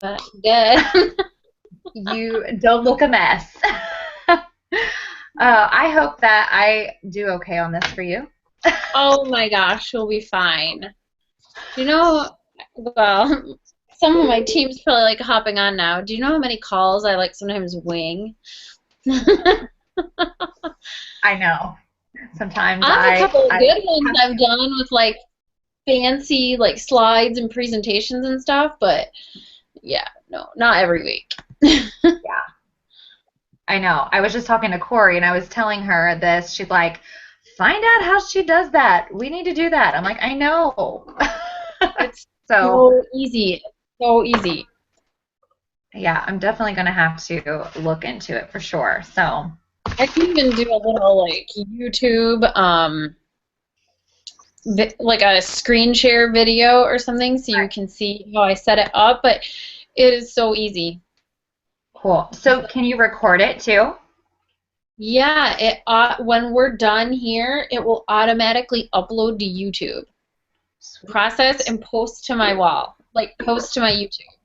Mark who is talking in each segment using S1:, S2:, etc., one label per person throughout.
S1: good.
S2: You don't look a mess. I hope that I do okay on this for you.
S1: Oh my gosh, we'll be fine. Do you know, well, some of my team's probably like hopping on now. Do you know how many calls I like sometimes wing?
S2: I know. Sometimes
S1: I have a couple of
S2: I
S1: good ones
S2: have
S1: I've done with like fancy like slides and presentations and stuff, but yeah, no, not every week.
S2: yeah, I know. I was just talking to Corey and I was telling her this. She's like, find out how she does that. We need to do that. I'm like, I know.
S1: It's
S2: So,
S1: so easy. So easy.
S2: yeah, I'm definitely going to have to look into it for sure. So,
S1: I can even do a little like YouTube, like a screen share video or something so you can see how I set it up, but it is so easy.
S2: cool. So, can you record it too?
S1: Yeah, it when we're done here, it will automatically upload to YouTube, process and post to my wall, like post to my YouTube.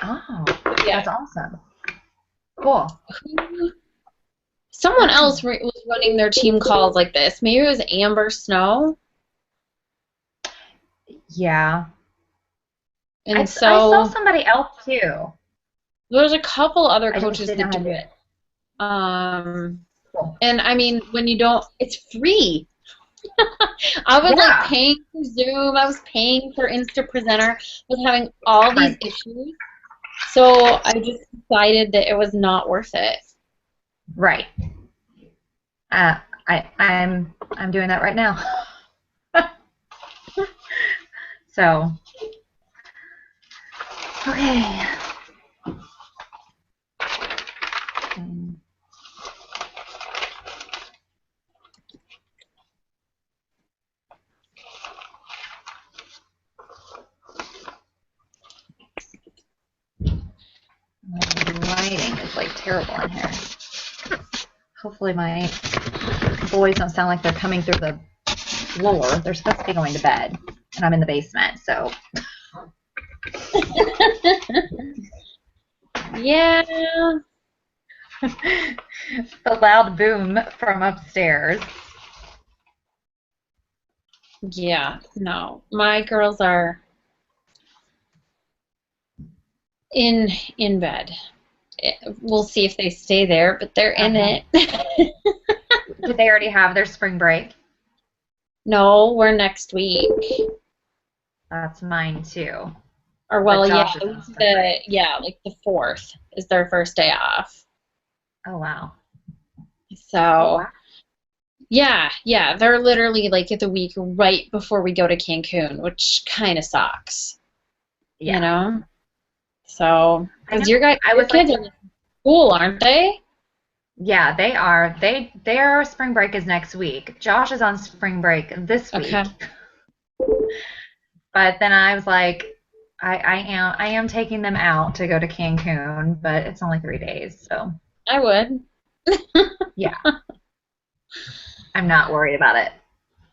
S2: Oh,
S1: Yeah.
S2: that's awesome. Cool.
S1: Someone else
S2: Nice.
S1: was running their team calls like this. Maybe it was Amber Snow.
S2: Yeah.
S1: And
S2: I saw
S1: so
S2: somebody else too.
S1: there's a couple other
S2: I just
S1: coaches
S2: didn't
S1: that
S2: know how
S1: do
S2: to do
S1: it.
S2: it.
S1: Um,
S2: Cool.
S1: and I mean, when you don't, it's free. I was like
S2: Yeah.
S1: paying for Zoom, I was paying for InstaPresenter, was having all these
S2: Right.
S1: issues. So I just decided that it was not worth it.
S2: Right. Uh, I'm doing that right now. So, okay. Um, My lighting is like terrible in here. Hopefully my boys don't sound like they're coming through the floor. They're supposed to be going to bed, and I'm in the basement, so
S1: Yeah,
S2: the loud boom from upstairs.
S1: yeah, no. My girls are in in bed. We'll see if they stay there, but they're in
S2: Okay.
S1: it.
S2: Did they already have their spring break?
S1: No, we're next week.
S2: That's mine too.
S1: Or
S2: But
S1: well, yeah,
S2: Josh is on spring break.
S1: like the 4th is their first day off.
S2: Oh wow. Oh
S1: So
S2: wow.
S1: yeah, they're literally like the week right before we go to Cancun, which kind of sucks, you
S2: Yeah.
S1: know? So,
S2: I
S1: because
S2: know. I
S1: your
S2: was like,
S1: kids are in school, aren't they?
S2: yeah, they are. Their spring break is next week. Josh is on spring break this
S1: Okay.
S2: week. But then I was like, I am taking them out to go to Cancun, but it's only 3 days, so
S1: I would.
S2: yeah, I'm not worried about it.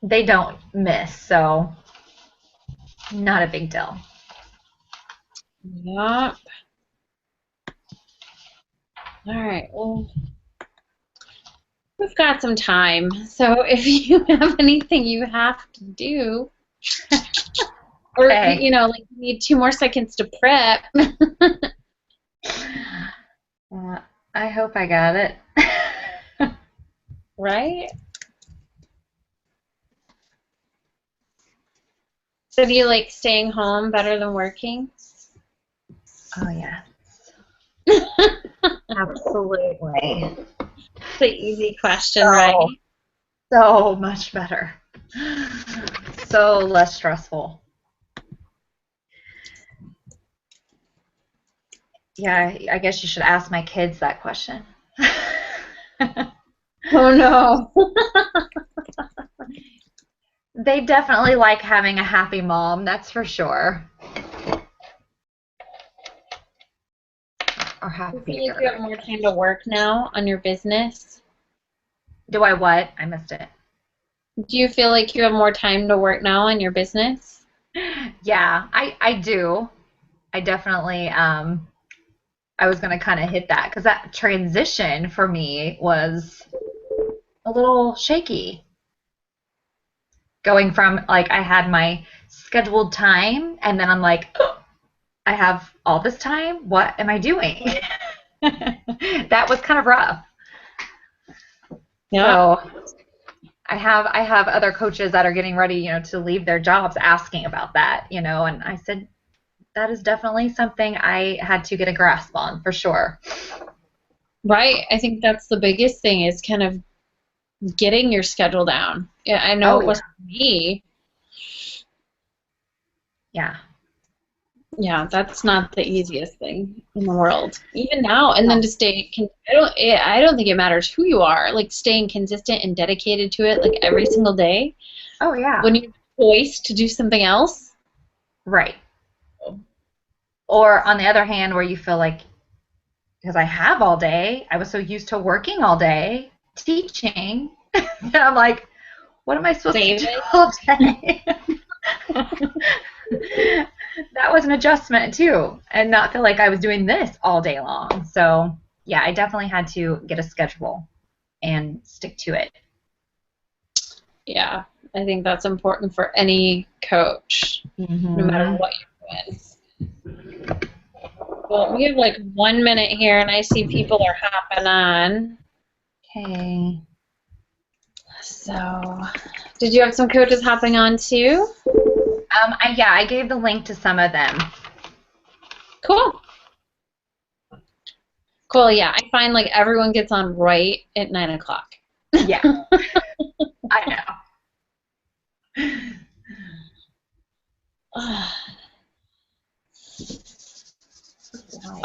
S2: They don't miss, so not a big deal.
S1: Yep. All right. Well, we've got some time. So if you have anything you have to do, or
S2: Okay.
S1: like you need 2 more seconds to prep,
S2: Uh, I hope I got it.
S1: right? So do you like staying home better than working?
S2: Oh yeah, absolutely.
S1: It's an easy question, right?
S2: So so much better. So less stressful. Yeah, I guess you should ask my kids that question.
S1: Oh no.
S2: They definitely like having a happy mom, that's for sure. Or
S1: Do you feel like you
S2: happier.
S1: have more time to work now on your business?
S2: Do I what? I missed it.
S1: Do you feel like you have more time to work now on your business?
S2: Yeah, I do. I definitely I was going to kind of hit that because that transition for me was a little shaky. Going from like I had my scheduled time and then I'm like, oh, I have all this time. What am I doing? That was kind of rough.
S1: Yeah.
S2: So I have other coaches that are getting ready, to leave their jobs asking about that, and I said that is definitely something I had to get a grasp on for sure.
S1: Right. I think that's the biggest thing is kind of getting your schedule down. Yeah, I know
S2: Oh
S1: it
S2: yeah.
S1: was for me.
S2: Yeah.
S1: Yeah, that's not the easiest thing in the world. Even now, and then
S2: No.
S1: to stay, I don't think it matters who you are. Like staying consistent and dedicated to it, like every single day.
S2: Oh yeah.
S1: When you have a choice to do something else.
S2: Right. Or on the other hand, where you feel like because I have all day, I was so used to working all day, teaching, and I'm like, what am I supposed to
S1: Save
S2: do
S1: it.
S2: all day? That was an adjustment too, and not feel like I was doing this all day long. So yeah, I definitely had to get a schedule and stick to it.
S1: Yeah, I think that's important for any coach, no matter
S2: Mm-hmm.
S1: what you're doing. Well, we have like 1 minute here, and I see people are hopping on.
S2: Okay.
S1: So, did you have some coaches hopping on too?
S2: I gave the link to some of them.
S1: Cool. Cool, yeah. I find like everyone gets on right at 9 o'clock.
S2: Yeah, I know.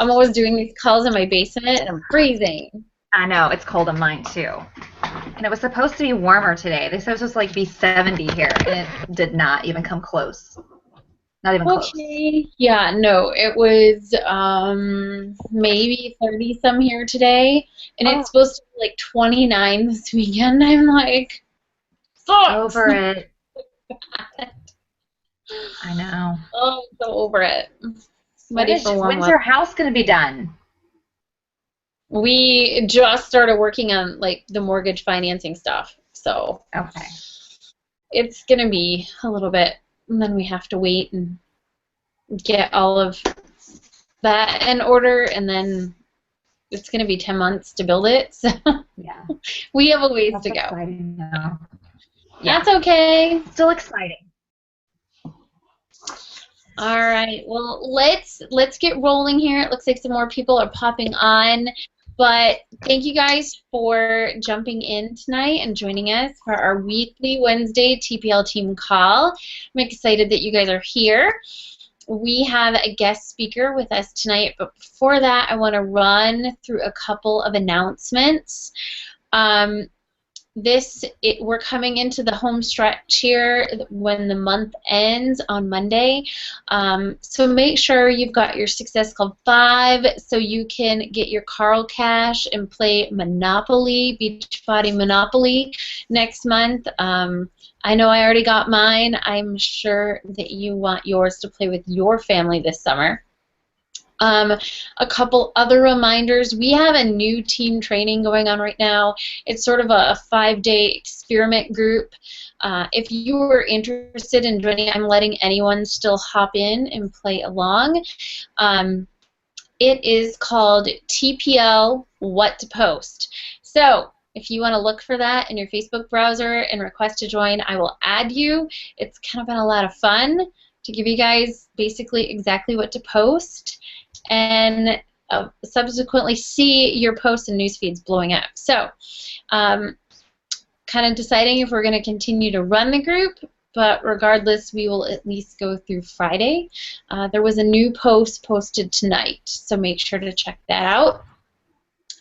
S1: I'm always doing these calls in my basement and I'm freezing.
S2: I know, it's cold in mine too. And it was supposed to be warmer today. They said it was supposed to like be 70 here, and it did not even come close. Not even close.
S1: Okay. Yeah, no, it was maybe 30 some here today, and
S2: Oh,
S1: it's supposed to be like 29 this weekend. I'm like, sucks.
S2: over it. I know.
S1: Oh, I'm so over it. Ready for warm
S2: When's
S1: weather.
S2: your house going to be done?
S1: We just started working on like the mortgage financing stuff, so
S2: Okay.
S1: it's gonna be a little bit, and then we have to wait and get all of that in order, and then it's gonna be 10 months to build it, so
S2: Yeah.
S1: we have a ways
S2: That's
S1: to go.
S2: exciting though. Yeah.
S1: That's okay.
S2: Still exciting.
S1: All right. Well, let's get rolling here. It looks like some more people are popping on. But thank you guys for jumping in tonight and joining us for our weekly Wednesday TPL team call. I'm excited that you guys are here. We have a guest speaker with us tonight, but before that, I want to run through a couple of announcements. We're coming into the home stretch here when the month ends on Monday. So make sure you've got your Success Club 5 so you can get your Carl Cash and play Monopoly, Beachbody Monopoly next month. I know I already got mine. I'm sure that you want yours to play with your family this summer. A couple other reminders. We have a new team training going on right now. It's sort of a 5-day experiment group. If you are interested in joining, I'm letting anyone still hop in and play along. It is called TPL What to Post. So if you want to look for that in your Facebook browser and request to join, I will add you. It's kind of been a lot of fun to give you guys basically exactly what to post and subsequently see your posts and news feeds blowing up. So kind of deciding if we're going to continue to run the group, but regardless, we will at least go through Friday. There was a new post posted tonight, so make sure to check that out.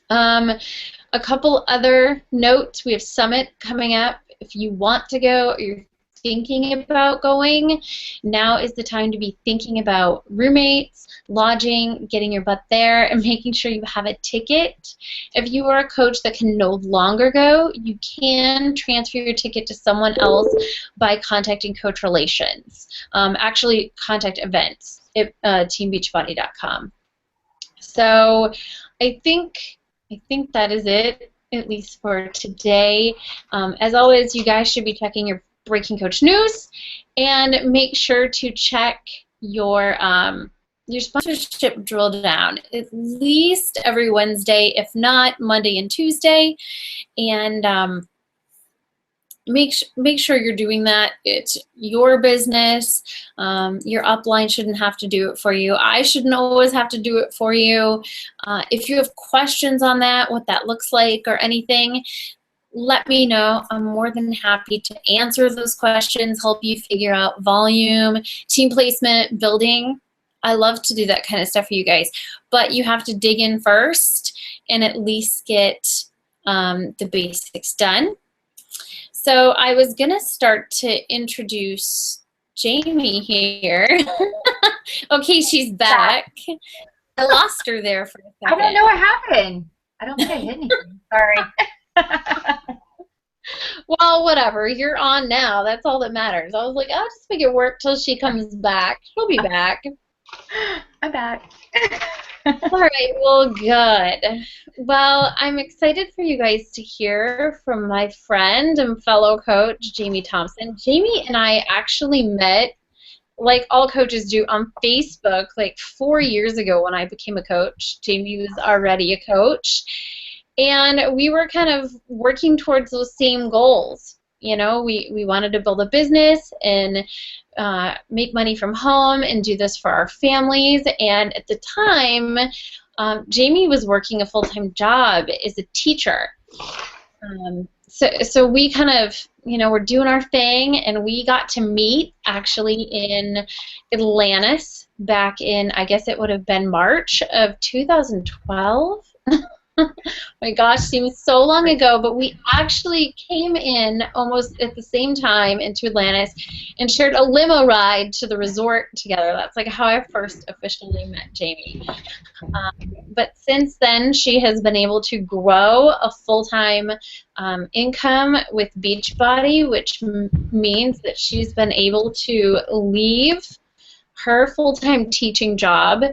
S1: A couple other notes. We have Summit coming up. If you want to go or you're thinking about going, now is the time to be thinking about roommates, lodging, getting your butt there, and making sure you have a ticket. If you are a coach that can no longer go, you can transfer your ticket to someone else by contacting Coach Relations. Actually, contact events. teambeachbody.com. So I think that is it, at least for today. As always, you guys should be checking your Breaking Coach news, and make sure to check your sponsorship drill down at least every Wednesday, if not Monday and Tuesday, and make sure you're doing that. It's your business. Your upline shouldn't have to do it for you. I shouldn't always have to do it for you. If you have questions on that, what that looks like or anything, let me know. I'm more than happy to answer those questions, help you figure out volume, team placement, building. I love to do that kind of stuff for you guys. But you have to dig in first and at least get the basics done. So I was going to start to introduce Jayme here. Okay, she's back. I lost her there for a second.
S2: I don't know what happened. I don't think I hit anything. Sorry.
S1: Well, whatever. You're on now. That's all that matters. I was like, I'll just make it work till she comes back. She'll be back.
S2: I'm back.
S1: All right, well, good. Well, I'm excited for you guys to hear from my friend and fellow coach, Jayme Thompson. Jayme and I actually met, like all coaches do, on Facebook like 4 years ago when I became a coach. Jayme was already a coach. And we were kind of working towards those same goals. You know, we wanted to build a business and make money from home and do this for our families. And at the time, Jayme was working a full-time job as a teacher. So we kind of, were doing our thing, and we got to meet actually in Atlantis back in, I guess it would have been March of 2012. My gosh, seems so long ago, but we actually came in almost at the same time into Atlantis and shared a limo ride to the resort together. That's like how I first officially met Jayme. But since then, she has been able to grow a full-time income with Beachbody, which means that she's been able to leave her full-time teaching job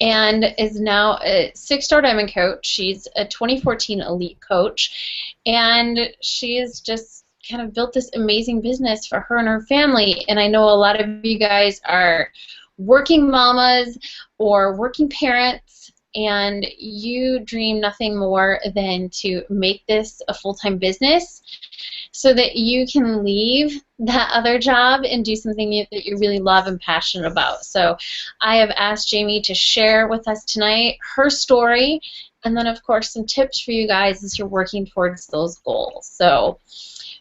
S1: and is now a 6-star diamond coach. She's a 2014 elite coach, and she has just kind of built this amazing business for her and her family. And I know a lot of you guys are working mamas or working parents, and you dream nothing more than to make this a full-time business so that you can leave that other job and do something that you really love and passionate about. So I have asked Jayme to share with us tonight her story, and then of course some tips for you guys as you're working towards those goals. So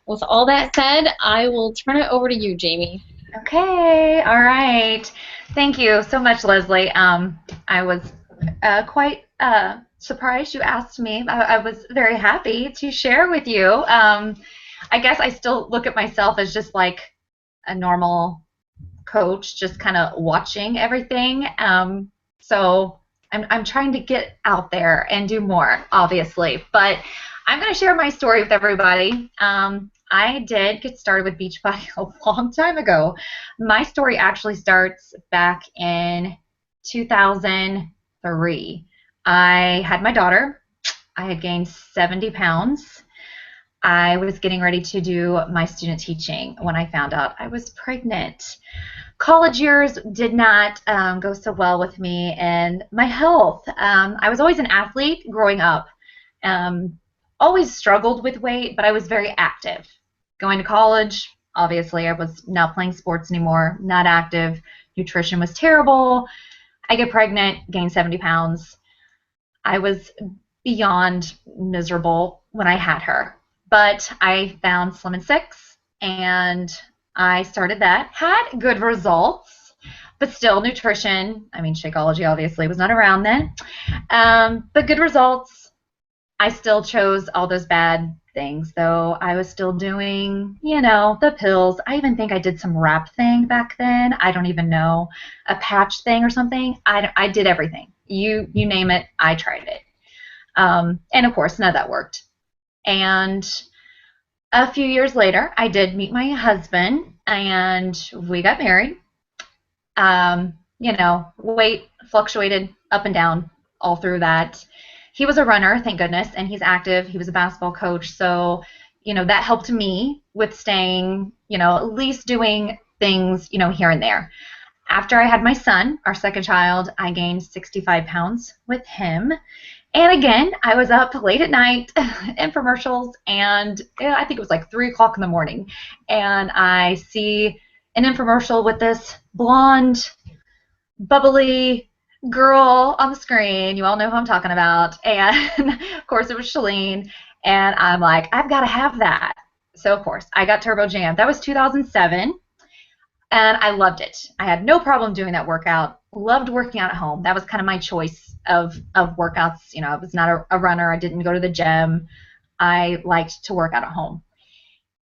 S1: with all that said, I will turn it over to you, Jayme.
S2: Okay, all right. Thank you so much, Leslie. I was quite surprised you asked me. I was very happy to share with you. I guess I still look at myself as just like a normal coach, just kind of watching everything. So I'm trying to get out there and do more, obviously. But I'm going to share my story with everybody. I did get started with Beachbody a long time ago. My story actually starts back in 2003. I had my daughter. I had gained 70 pounds. I was getting ready to do my student teaching when I found out I was pregnant. College years did not go so well with me and my health. I was always an athlete growing up. Always struggled with weight, but I was very active. Going to college, obviously, I was not playing sports anymore, not active. Nutrition was terrible. I get pregnant, gain 70 pounds. I was beyond miserable when I had her. But I found Slim and Six, and I started that. Had good results, but still nutrition. I mean, Shakeology obviously was not around then. But good results. I still chose all those bad things, though. I was still doing, the pills. I even think I did some wrap thing back then. I don't even know. A patch thing or something. I did everything. You name it, I tried it. And, of course, none of that worked. And a few years later, I did meet my husband, and we got married. Weight fluctuated up and down all through that. He was a runner, thank goodness, and he's active. He was a basketball coach. So, that helped me with staying, at least doing things, here and there. After I had my son, our second child, I gained 65 pounds with him. And again, I was up late at night, infomercials, and I think it was like 3 o'clock in the morning. And I see an infomercial with this blonde, bubbly girl on the screen. You all know who I'm talking about. And of course, it was Shalene. And I'm like, I've got to have that. So, of course, I got Turbo Jam. That was 2007. And I loved it. I had no problem doing that workout. Loved working out at home. That was kind of my choice of workouts. I was not a runner. I didn't go to the gym. I liked to work out at home.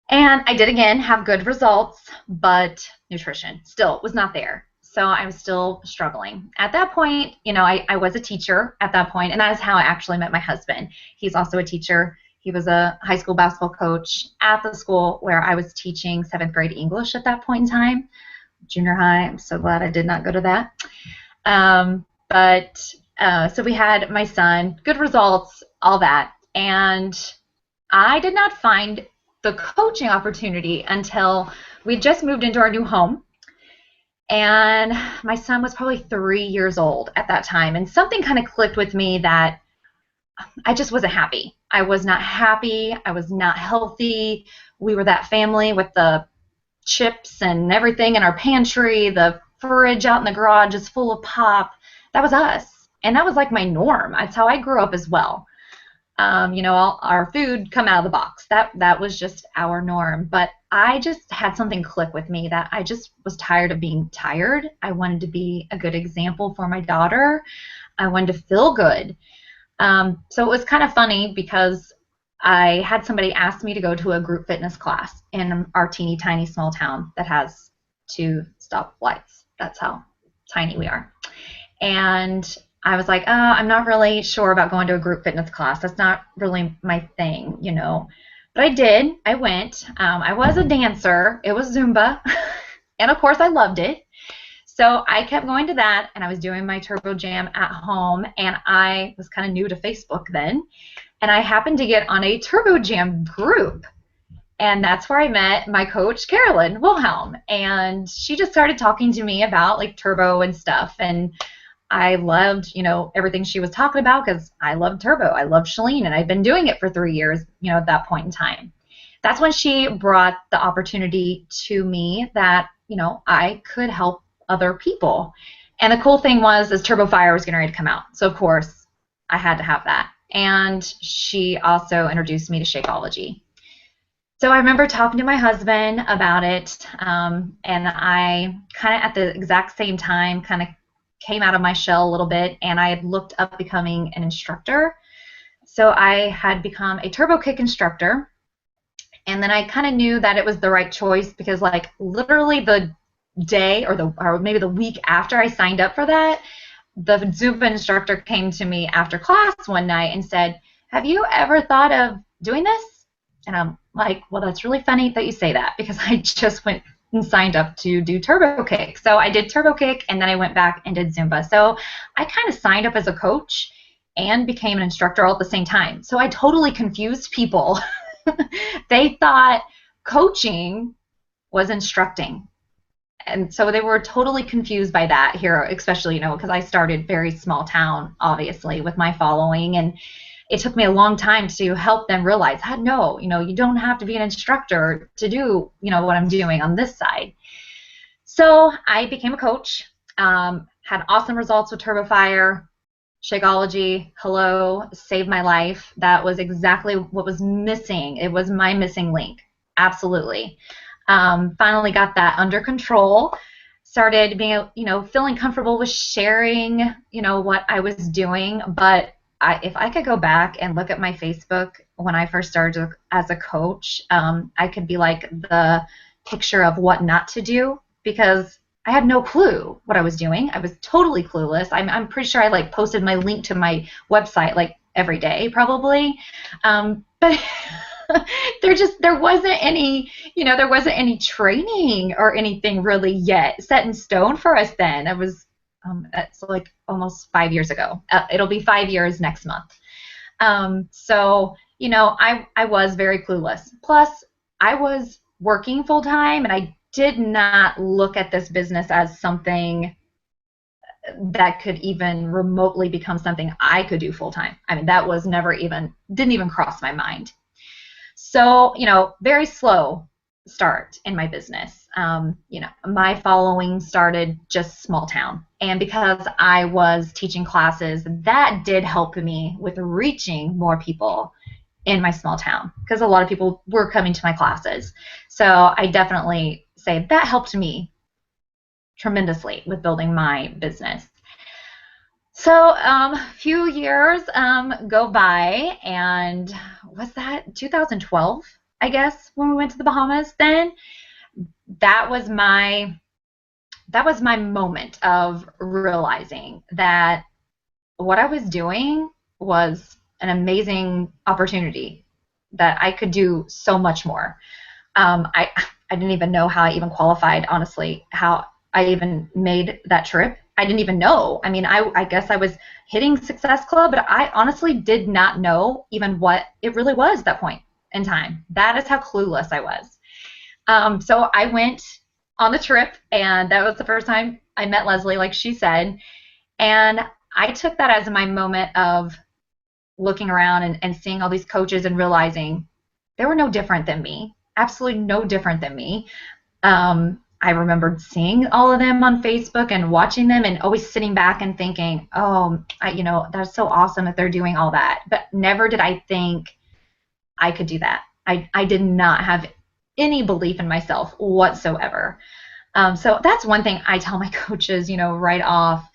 S2: And I did, again, have good results, but nutrition still was not there. So I was still struggling. At that point, I was a teacher at that point, and that is how I actually met my husband. He's also a teacher. He was a high school basketball coach at the school where I was teaching 7th grade English at that point in time. Junior high, I'm so glad I did not go to that. So we had my son, good results, all that. And I did not find the coaching opportunity until we just moved into our new home. And my son was probably 3 years old at that time. And something kind of clicked with me that I just wasn't happy. I was not happy. I was not healthy. We were that family with the chips and everything in our pantry, the fridge out in the garage is full of pop. That was us. And that was like my norm. That's how I grew up as well. All our food come out of the box. That was just our norm. But I just had something click with me that I just was tired of being tired. I wanted to be a good example for my daughter. I wanted to feel good. So it was kind of funny because I had somebody ask me to go to a group fitness class in our teeny tiny small town that has 2 stoplights. That's how tiny we are. And I was like, I'm not really sure about going to a group fitness class. That's not really my thing, But I did. I went. I was a dancer. It was Zumba. And, of course, I loved it. So I kept going to that, and I was doing my Turbo Jam at home, and I was kind of new to Facebook then. And I happened to get on a Turbo Jam group. And that's where I met my coach, Carolyn Wilhelm. And she just started talking to me about, like, turbo and stuff. And I loved, everything she was talking about because I loved turbo. I loved Shalene, and I'd been doing it for 3 years, at that point in time. That's when she brought the opportunity to me that, I could help other people. And the cool thing was Turbo Fire was getting ready to come out. So, of course, I had to have that. And she also introduced me to Shakeology. So I remember talking to my husband about it, and I kind of at the exact same time kind of came out of my shell a little bit, and I had looked up becoming an instructor. So I had become a Turbo Kick instructor, and then I kind of knew that it was the right choice because, like, literally the day or maybe the week after I signed up for that, the Zumba instructor came to me after class one night and said, "Have you ever thought of doing this?" And I'm like, well, that's really funny that you say that because I just went and signed up to do Turbo Kick. So I did Turbo Kick, and then I went back and did Zumba. So I kind of signed up as a coach and became an instructor all at the same time. So I totally confused people. They thought coaching was instructing. And so they were totally confused by that here, especially, because I started very small town, obviously, with my following. And it took me a long time to help them realize, no, you don't have to be an instructor to do, what I'm doing on this side. So I became a coach, had awesome results with Turbo Fire, Shakeology, hello, saved my life. That was exactly what was missing. It was my missing link, absolutely. Finally got that under control, started being, feeling comfortable with sharing, what I was doing, but if I could go back and look at my Facebook when I first started as a coach, I could be like the picture of what not to do because I had no clue what I was doing. I was totally clueless. I'm pretty sure I posted my link to my website every day probably, but There wasn't any, there wasn't any training or anything really yet set in stone for us then. It was, it's like almost 5 years ago. It'll be 5 years next month. So, I was very clueless. Plus, I was working full time, and I did not look at this business as something that could even remotely become something I could do full time. I mean, that was didn't even cross my mind. So, very slow start in my business. My following started just small town. And because I was teaching classes, that did help me with reaching more people in my small town, because a lot of people were coming to my classes. So I definitely say that helped me tremendously with building my business. So a few years go by, and was that 2012, I guess, when we went to the Bahamas then? That was my moment of realizing that what I was doing was an amazing opportunity, that I could do so much more. I didn't even know how I even qualified, honestly, how I even made that trip. I didn't even know. I mean, I guess I was hitting Success Club, but I honestly did not know even what it really was at that point in time. That is how clueless I was. So I went on the trip, and that was the first time I met Leslie, like she said. And I took that as my moment of looking around and seeing all these coaches and realizing they were no different than me. Absolutely no different than me. I remembered seeing all of them on Facebook and watching them, and always sitting back and thinking, oh, that's so awesome that they're doing all that. But never did I think I could do that. I did not have any belief in myself whatsoever. So that's one thing I tell my coaches, right off.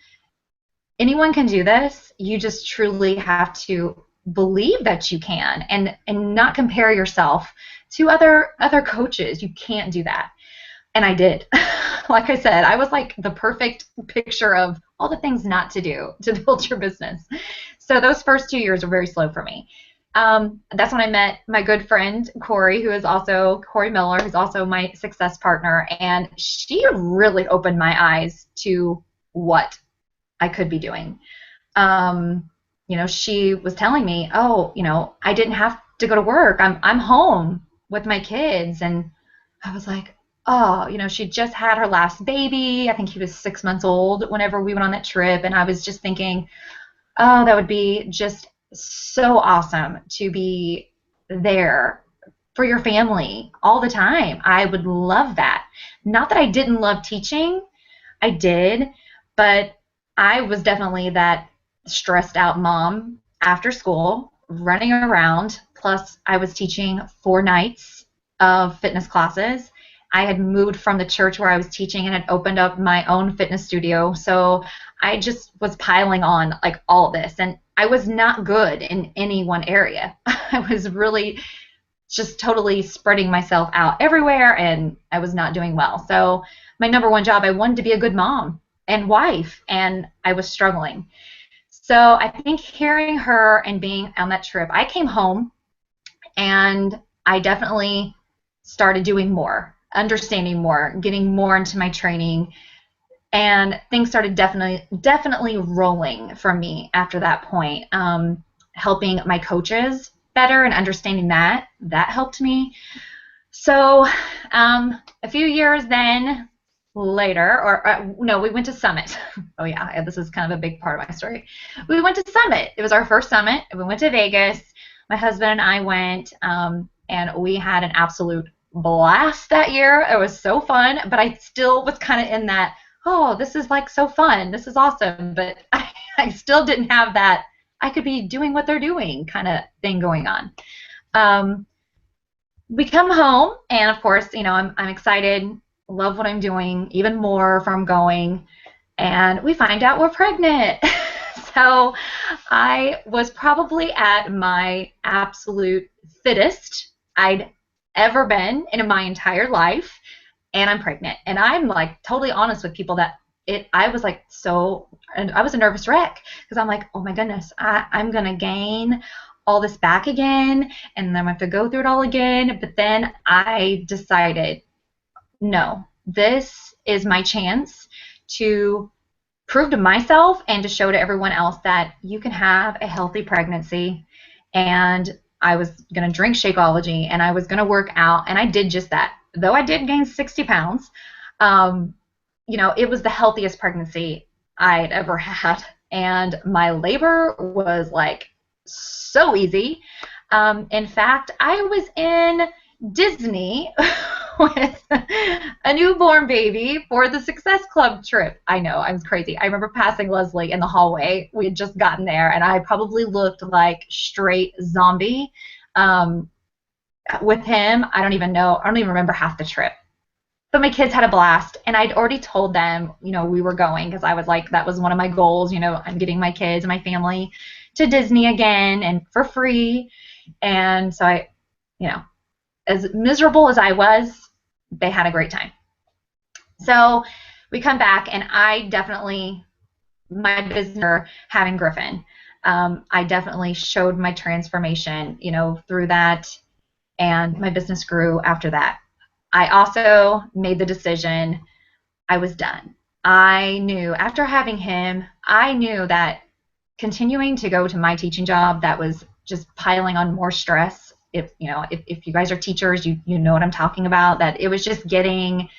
S2: Anyone can do this. You just truly have to believe that you can, and not compare yourself to other coaches. You can't do that. And I did. Like I said, I was like the perfect picture of all the things not to do to build your business. So those first 2 years were very slow for me. That's when I met my good friend Corey, Corey Miller, who's also my success partner, and she really opened my eyes to what I could be doing. She was telling me, I didn't have to go to work. I'm home with my kids. And I was like, oh, she just had her last baby. I think he was 6 months old whenever we went on that trip. And I was just thinking, oh, that would be just so awesome to be there for your family all the time. I would love that. Not that I didn't love teaching. I did, but I was definitely that stressed out mom after school, running around. Plus, I was teaching 4 nights of fitness classes. I had moved from the church where I was teaching and had opened up my own fitness studio. So I just was piling on like all this, and I was not good in any one area. I was really just totally spreading myself out everywhere, and I was not doing well. So my number one job, I wanted to be a good mom and wife, and I was struggling. So I think hearing her and being on that trip, I came home and I definitely started doing more, understanding more, getting more into my training, and things started definitely rolling for me after that point. Helping my coaches better and understanding that helped me. So a few years then later, no, we went to Summit. Oh yeah, this is kind of a big part of my story. We went to Summit. It was our first Summit. We went to Vegas. My husband and I went, and we had an absolute blast that year. It was so fun, but I still was kind of in that, oh, this is like so fun. This is awesome. But I still didn't have that I could be doing what they're doing kind of thing going on. We come home, and of course, I'm excited, love what I'm doing, even more from going, and we find out we're pregnant. So I was probably at my absolute fittest I'd ever been in my entire life, and I'm pregnant. And I'm like totally honest with people that I was like and I was a nervous wreck, because I'm like, oh my goodness, I'm gonna gain all this back again, and then I have to go through it all again. But then I decided, no, this is my chance to prove to myself and to show to everyone else that you can have a healthy pregnancy. And I was going to drink Shakeology, and I was going to work out, and I did just that. Though I did gain 60 pounds, it was the healthiest pregnancy I'd ever had. And my labor was like so easy. In fact, I was in Disney with a newborn baby for the Success Club trip. I know, I was crazy. I remember passing Leslie in the hallway. We had just gotten there, and I probably looked like straight zombie. With him, I don't even remember half the trip. But my kids had a blast, and I'd already told them, we were going, because I was like, that was one of my goals. I'm getting my kids and my family to Disney again and for free. And so I, as miserable as I was, they had a great time. So we come back, and my business having Griffin, I definitely showed my transformation, through that, and my business grew after that. I also made the decision I was done. I knew after having him, I knew that continuing to go to my teaching job, that was just piling on more stress. If you guys are teachers, you know what I'm talking about, that it was just getting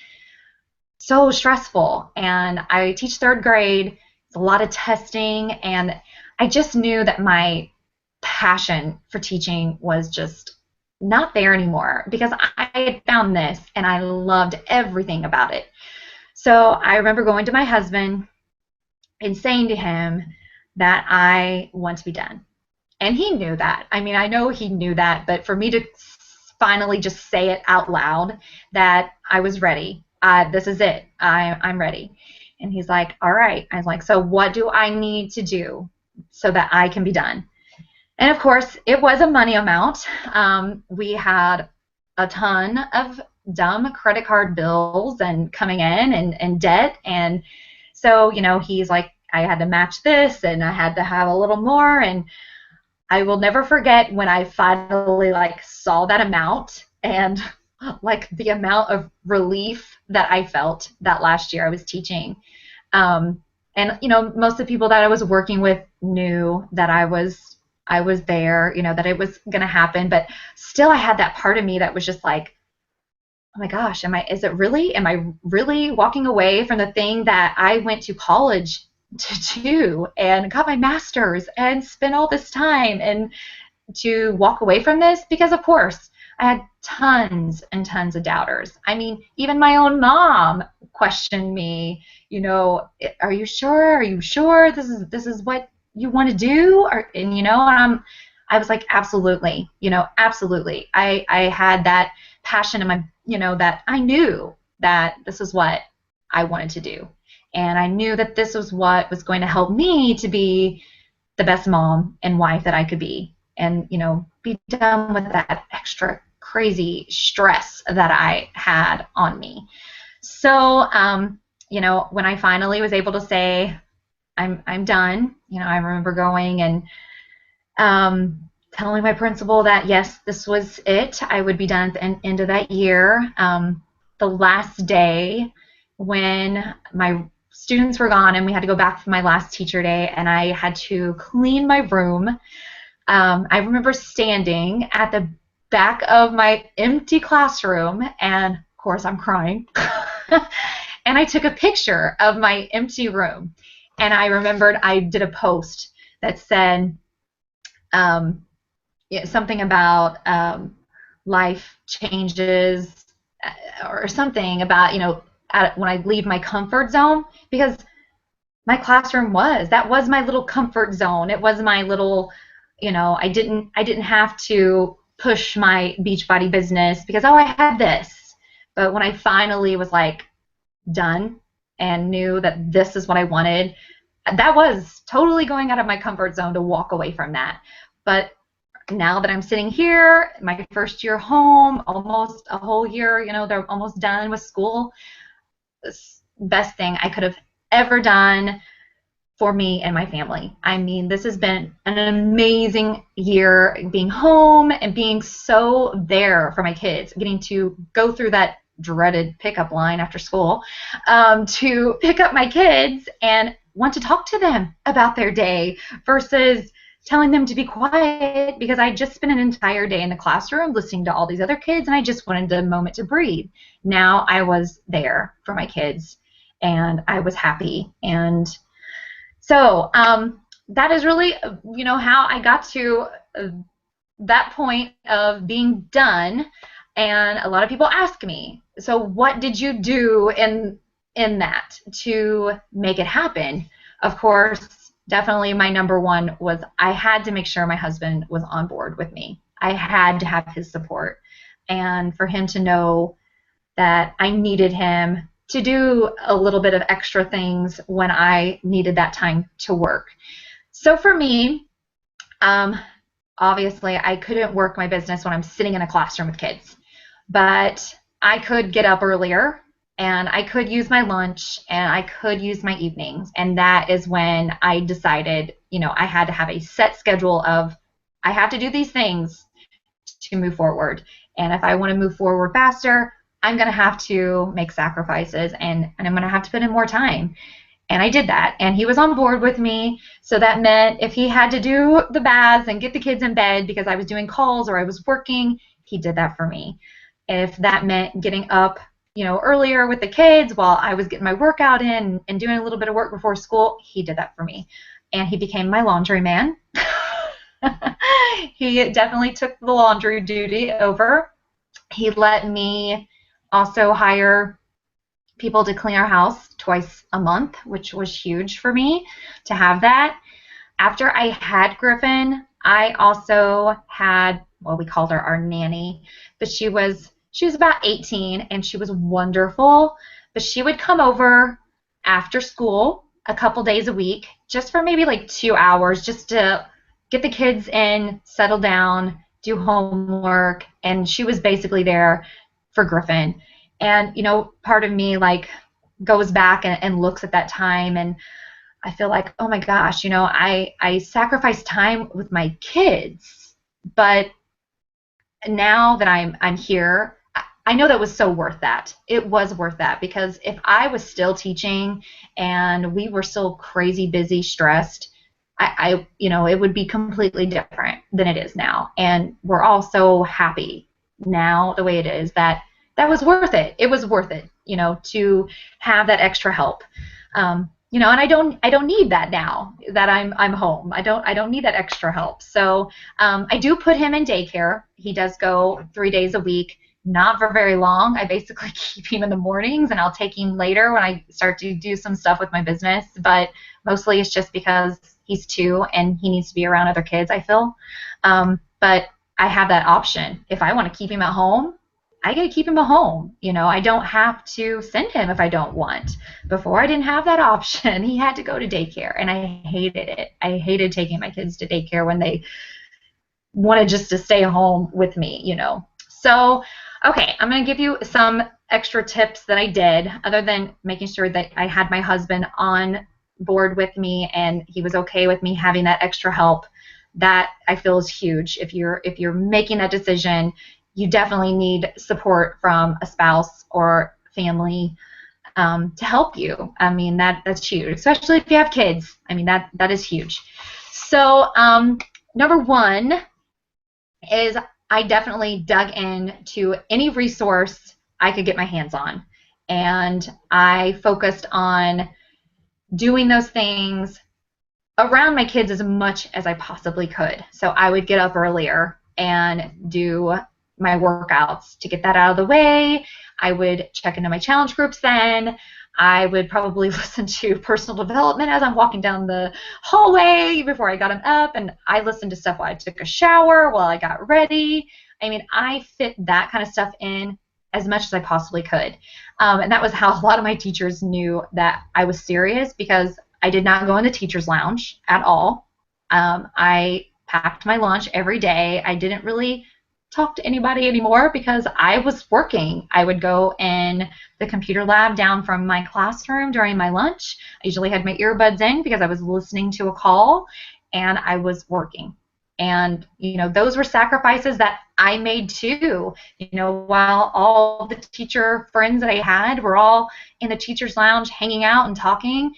S2: so stressful. And I teach 3rd grade. It's a lot of testing, and I just knew that my passion for teaching was just not there anymore, because I had found this and I loved everything about it. So I remember going to my husband and saying to him that I want to be done. And he knew that. I mean, I know he knew that, but for me to finally just say it out loud that I was ready. This is it. I'm ready. And he's like, all right. I was like, so what do I need to do so that I can be done? And of course, it was a money amount. We had a ton of dumb credit card bills and coming in and debt. And so, he's like, I had to match this, and I had to have a little more. And I will never forget when I finally saw that amount, and the amount of relief that I felt that last year I was teaching. And most of the people that I was working with knew that I was there, that it was going to happen, but still I had that part of me that was just like, oh my gosh, am I really walking away from the thing that I went to college to do and got my master's and spent all this time, and to walk away from this? Because of course I had tons and tons of doubters. I mean, even my own mom questioned me, are you sure this is what you want to do? And I was like, absolutely, absolutely. I had that passion in my, that I knew that this is what I wanted to do. And I knew that this was what was going to help me to be the best mom and wife that I could be, and, be done with that extra crazy stress that I had on me. So, when I finally was able to say, I'm done, I remember going and telling my principal that, yes, this was it. I would be done at the end of that year. The last day when my students were gone and we had to go back for my last teacher day, and I had to clean my room. I remember standing at the back of my empty classroom, and of course I'm crying. And I took a picture of my empty room, and I remembered I did a post that said something about life changes, or something about, when I leave my comfort zone, because my classroom that was my little comfort zone. It was my little, I didn't have to push my Beachbody business because, I had this. But when I finally was done and knew that this is what I wanted, that was totally going out of my comfort zone to walk away from that. But now that I'm sitting here, my first year home, almost a whole year, they're almost done with school, best thing I could have ever done for me and my family. I mean, this has been an amazing year, being home and being so there for my kids, getting to go through that dreaded pickup line after school, to pick up my kids and want to talk to them about their day versus telling them to be quiet, because I just spent an entire day in the classroom listening to all these other kids and I just wanted a moment to breathe. Now I was there for my kids and I was happy. And so that is really, how I got to that point of being done. And a lot of people ask me, so what did you do in that to make it happen? Of course, definitely my number one was I had to make sure my husband was on board with me. I had to have his support. And for him to know that I needed him to do a little bit of extra things when I needed that time to work. So for me, obviously I couldn't work my business when I'm sitting in a classroom with kids, but I could get up earlier and I could use my lunch and I could use my evenings. And that is when I decided, I had to have a set schedule of I have to do these things to move forward. And if I want to move forward faster, I'm going to have to make sacrifices and I'm going to have to put in more time. And I did that. And he was on board with me. So that meant if he had to do the baths and get the kids in bed because I was doing calls or I was working, he did that for me. If that meant getting up, earlier with the kids while I was getting my workout in and doing a little bit of work before school, he did that for me. And he became my laundry man. He definitely took the laundry duty over. He let me also hire people to clean our house twice a month, which was huge for me to have that. After I had Griffin, I also had, we called her our nanny, but she was about 18 and she was wonderful, but she would come over after school a couple days a week just for maybe like 2 hours just to get the kids in, settle down, do homework, and she was basically there for Griffin. And, part of me goes back and looks at that time and I feel like, oh my gosh, I sacrificed time with my kids, but now that I'm here, I know that was so worth that. It was worth that because if I was still teaching and we were still crazy busy, stressed, it would be completely different than it is now. And we're all so happy now the way it is that was worth it. It was worth it, to have that extra help. And I don't need that now that I'm home. I don't need that extra help. So I do put him in daycare. He does go 3 days a week, not for very long. I basically keep him in the mornings and I'll take him later when I start to do some stuff with my business. But mostly it's just because he's 2 and he needs to be around other kids, I feel. But I have that option. If I want to keep him at home, I get to keep him at home. I don't have to send him if I don't want. Before I didn't have that option. He had to go to daycare, and I hated it. I hated taking my kids to daycare when they wanted just to stay home with me, So, okay, I'm going to give you some extra tips that I did, other than making sure that I had my husband on board with me and he was okay with me having that extra help. That I feel is huge. If you're making that decision, you definitely need support from a spouse or family to help you. I mean, that's huge, especially if you have kids. I mean, that is huge. So number one is I definitely dug into any resource I could get my hands on. And I focused on doing those things around my kids as much as I possibly could. So I would get up earlier and do my workouts to get that out of the way. I would check into my challenge groups then. I would probably listen to personal development as I'm walking down the hallway before I got him up, and I listened to stuff while I took a shower, while I got ready. I mean, I fit that kind of stuff in as much as I possibly could. And that was how a lot of my teachers knew that I was serious, because I did not go in the teacher's lounge at all. I packed my lunch every day. I didn't really talk to anybody anymore because I was working. I would go in the computer lab down from my classroom during my lunch. I usually had my earbuds in because I was listening to a call, and I was working. And, those were sacrifices that I made too. While all the teacher friends that I had were all in the teacher's lounge hanging out and talking,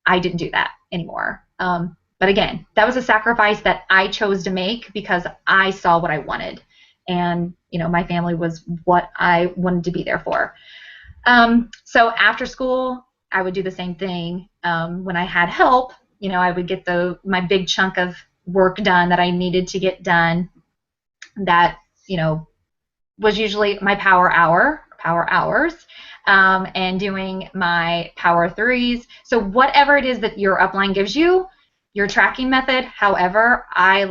S2: I didn't do that anymore. But again, that was a sacrifice that I chose to make because I saw what I wanted. And, my family was what I wanted to be there for. So after school, I would do the same thing. When I had help, I would get my big chunk of work done that I needed to get done. That, was usually my power hours, and doing my power threes. So whatever it is that your upline gives you, your tracking method, however, I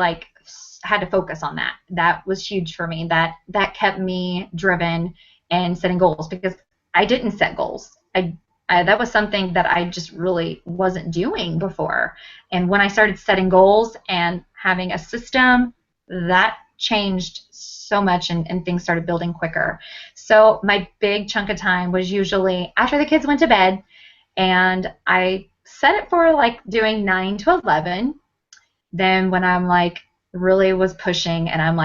S2: had to focus on that. That was huge for me. That kept me driven and setting goals because I didn't set goals. That was something that I just really wasn't doing before. And when I started setting goals and having a system, that changed so much, and things started building quicker. So my big chunk of time was usually after the kids went to bed, and I set it for doing 9 to 11. Then when I'm really was pushing and I'm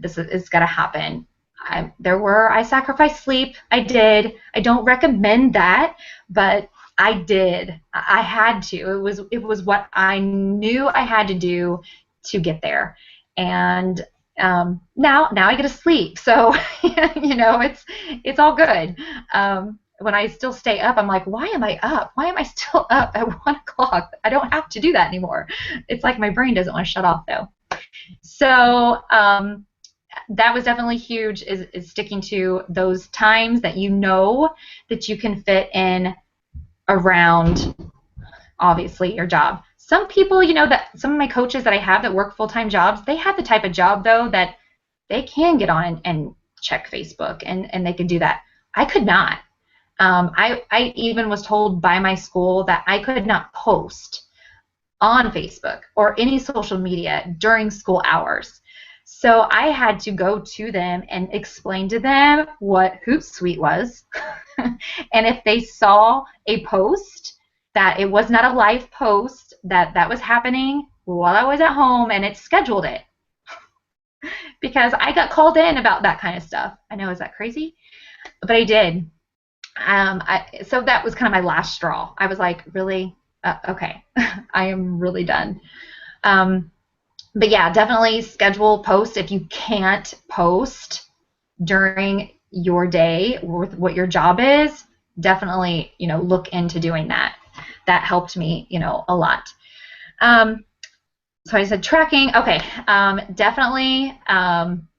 S2: it's got to happen. I sacrificed sleep. I did. I don't recommend that, but I did. I had to. It was what I knew I had to do to get there. And now I get to sleep. So it's all good. When I still stay up, I'm like, why am I up? Why am I still up at 1 o'clock? I don't have to do that anymore. It's like my brain doesn't want to shut off though. So that was definitely huge, is sticking to those times that that you can fit in around, obviously, your job. Some people, that some of my coaches that I have that work full-time jobs, they have the type of job, though, that they can get on and check Facebook, and they can do that. I could not. I even was told by my school that I could not post on Facebook or any social media during school hours. So I had to go to them and explain to them what Hootsuite was. And if they saw a post that it was not a live post, that was happening while I was at home, and it scheduled it. Because I got called in about that kind of stuff. I know, is that crazy? But I did. So that was kind of my last straw. I was like, really? Okay, I am really done. But yeah, definitely schedule posts. If you can't post during your day with what your job is, definitely, look into doing that. That helped me, a lot. So I said tracking. Okay, definitely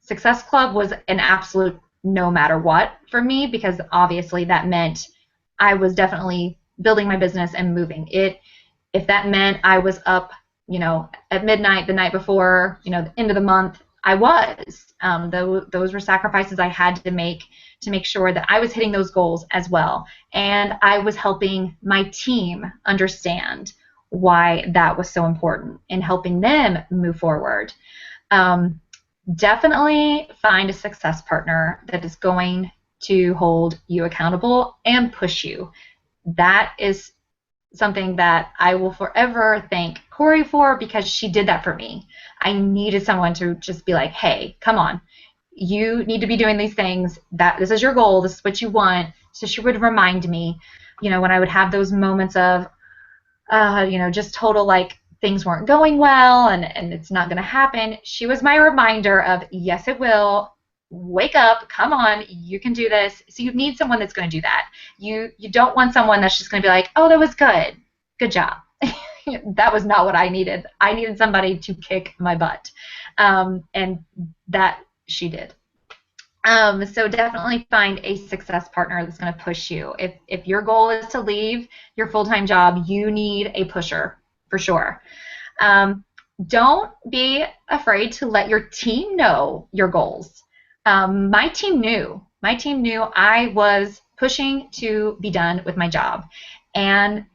S2: Success Club was an absolute no matter what for me, because obviously that meant I was definitely building my business and moving it. If that meant I was up, at midnight the night before, the end of the month, I was. Those were sacrifices I had to make sure that I was hitting those goals as well. And I was helping my team understand why that was so important and helping them move forward. Definitely find a success partner that is going to hold you accountable and push you. That is something that I will forever thank Corey for, because she did that for me. I needed someone to just be like, hey, come on, you need to be doing these things, that this is your goal, this is what you want. So she would remind me, when I would have those moments of, just total things weren't going well and it's not going to happen. She was my reminder of, yes, it will. Wake up, come on, you can do this. So you need someone that's going to do that. You don't want someone that's just going to be like, oh, that was good job. That was not what I needed. I needed somebody to kick my butt, and that she did. So definitely find a success partner that's going to push you. If your goal is to leave your full-time job, you need a pusher for sure. Don't be afraid to let your team know your goals. My team knew. I was pushing to be done with my job, and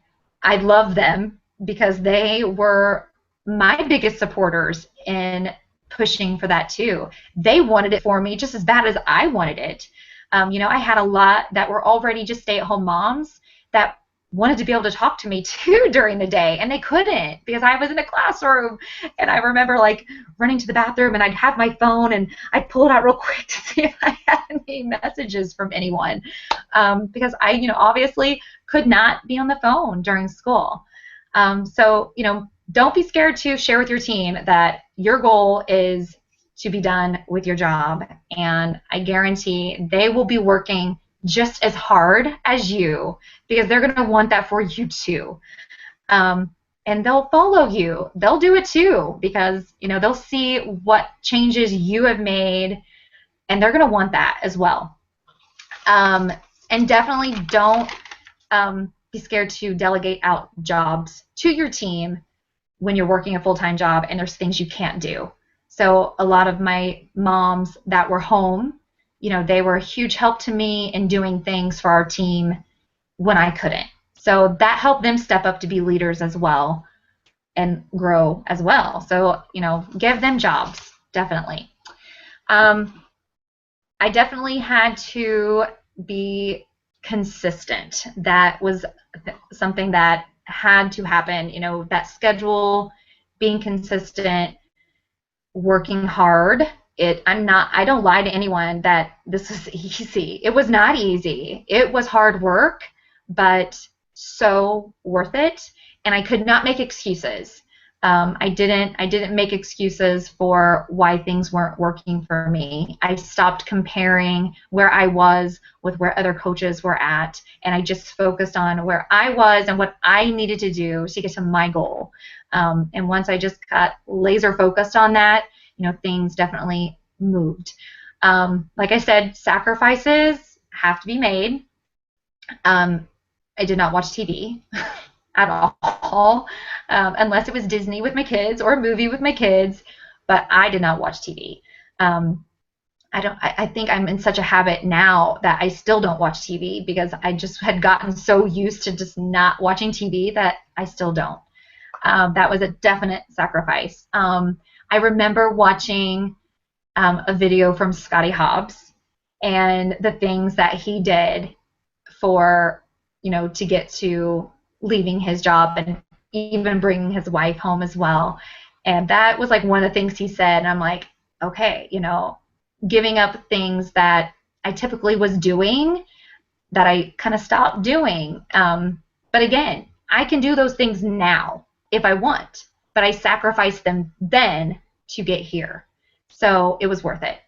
S2: I love them because they were my biggest supporters in pushing for that too. They wanted it for me just as bad as I wanted it. I had a lot that were already just stay-at-home moms that wanted to be able to talk to me too during the day, and they couldn't because I was in a classroom. And I remember like running to the bathroom, and I'd have my phone and I'd pull it out real quick to see if I had any messages from anyone, because I obviously could not be on the phone during school. So don't be scared to share with your team that your goal is to be done with your job, and I guarantee they will be working just as hard as you because they're going to want that for you too. And they'll follow you. They'll do it too because they'll see what changes you have made, and they're going to want that as well. And definitely don't be scared to delegate out jobs to your team when you're working a full-time job and there's things you can't do. So a lot of my moms that were home, they were a huge help to me in doing things for our team when I couldn't. So that helped them step up to be leaders as well and grow as well. So, give them jobs, definitely. I definitely had to be consistent. That was something that had to happen, that schedule, being consistent, working hard. I don't lie to anyone that this was easy. It was not easy. It was hard work, but so worth it. And I could not make excuses. I didn't make excuses for why things weren't working for me. I stopped comparing where I was with where other coaches were at, and I just focused on where I was and what I needed to do to get to my goal. And once I just got laser focused on that, things definitely moved. Like I said, sacrifices have to be made. I did not watch TV at all, unless it was Disney with my kids or a movie with my kids, but I did not watch TV. I think I'm in such a habit now that I still don't watch TV because I just had gotten so used to just not watching TV that I still don't. That was a definite sacrifice. I remember watching a video from Scotty Hobbs and the things that he did for, to get to leaving his job and even bringing his wife home as well. And that was like one of the things he said, and I'm like, okay, giving up things that I typically was doing that I kind of stopped doing. But again, I can do those things now if I want, but I sacrificed them then to get here. So it was worth it.